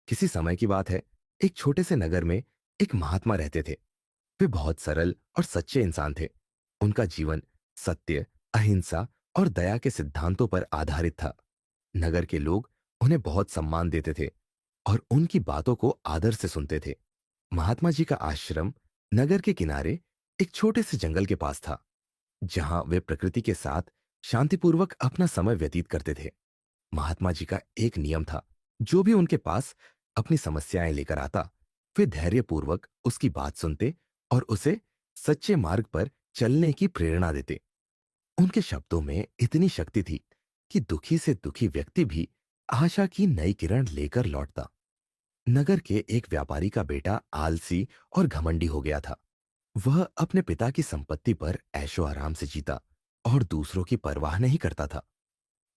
किसी समय की बात है। एक छोटे से नगर में एक महात्मा रहते थे। वे बहुत सरल और सच्चे इंसान थे। उनका जीवन सत्य, अहिंसा और दया के सिद्धांतों पर आधारित था। नगर के लोग उन्हें बहुत सम्मान देते थे और उनकी बातों को आदर से सुनते थे। महात्मा जी का आश्रम नगर के किनारे एक छोटे से जंगल के पास था, जहां वे प्रकृति के साथ शांतिपूर्वक अपना समय व्यतीत करते थे। महात्मा जी का एक नियम था, जो भी उनके पास अपनी समस्याएं लेकर आता, वे धैर्यपूर्वक उसकी बात सुनते और उसे सच्चे मार्ग पर चलने की प्रेरणा देते। उनके शब्दों में इतनी शक्ति थी कि दुखी से दुखी व्यक्ति भी आशा की नई किरण लेकर लौटता। नगर के एक व्यापारी का बेटा आलसी और घमंडी हो गया था। वह अपने पिता की संपत्ति पर ऐशो आराम से जीता और दूसरों की परवाह नहीं करता था।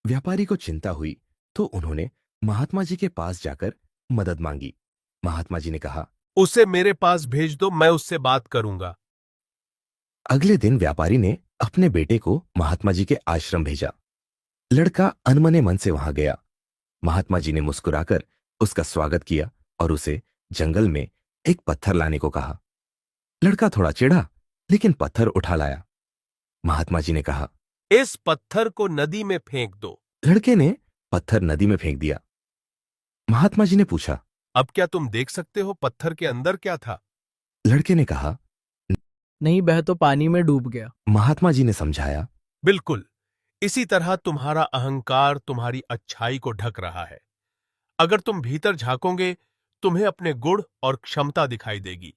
व्यापारी को चिंता हुई तो उन्होंने महात्मा जी के पास जाकर मदद मांगी। महात्मा जी ने कहा, उसे मेरे पास भेज दो, मैं उससे बात करूंगा। अगले दिन व्यापारी ने अपने बेटे को महात्मा जी के आश्रम भेजा। लड़का अनमने मन से वहां गया। महात्मा जी ने मुस्कुराकर उसका स्वागत किया और उसे जंगल में एक पत्थर लाने को कहा। लड़का थोड़ा चिढ़ा, लेकिन पत्थर उठा लाया। महात्मा जी ने कहा, इस पत्थर को नदी में फेंक दो। लड़के ने पत्थर नदी में फेंक दिया। महात्मा जी ने पूछा, अब क्या तुम देख सकते हो पत्थर के अंदर क्या था? लड़के ने कहा। नहीं, वह तो पानी में डूब गया। महात्मा जी ने समझाया, बिल्कुल, इसी तरह तुम्हारा अहंकार तुम्हारी अच्छाई को ढक रहा है। अगर तुम भीतर झांकोगे, तुम्हें अपने गुण और क्षमता दिखाई देगी।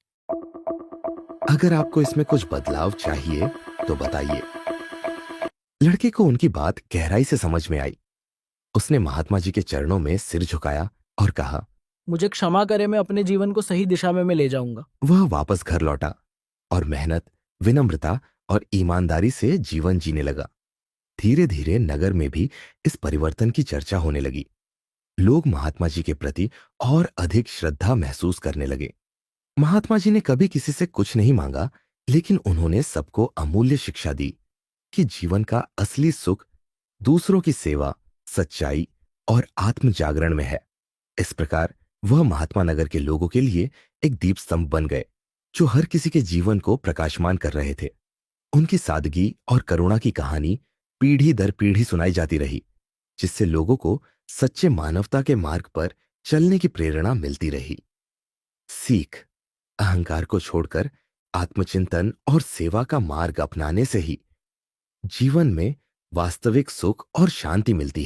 अगर आपको इसमें कुछ बदलाव चाहिए तो बताइए। लड़के को उनकी बात गहराई से समझ में आई। उसने महात्मा जी के चरणों में सिर झुकाया और कहा। मुझे क्षमा करें, मैं अपने जीवन को सही दिशा में मैं ले जाऊंगा। वह वापस घर लौटा और मेहनत, विनम्रता और ईमानदारी से जीवन जीने लगा। धीरे धीरे नगर में भी इस परिवर्तन की चर्चा होने लगी। लोग महात्मा जी के प्रति और अधिक श्रद्धा महसूस करने लगे। महात्मा जी ने कभी किसी से कुछ नहीं मांगा, लेकिन उन्होंने सबको अमूल्य शिक्षा दी कि जीवन का असली सुख दूसरों की सेवा, सच्चाई और आत्म जागरण में है। इस प्रकार वह महात्मा नगर के लोगों के लिए एक दीप स्तंभ बन गए, जो हर किसी के जीवन को प्रकाशमान कर रहे थे। उनकी सादगी और करुणा की कहानी पीढ़ी दर पीढ़ी सुनाई जाती रही, जिससे लोगों को सच्चे मानवता के मार्ग पर चलने की प्रेरणा मिलती रही। सीख: अहंकार को छोड़कर आत्मचिंतन और सेवा का मार्ग अपनाने से ही जीवन में वास्तविक सुख और शांति मिलती है।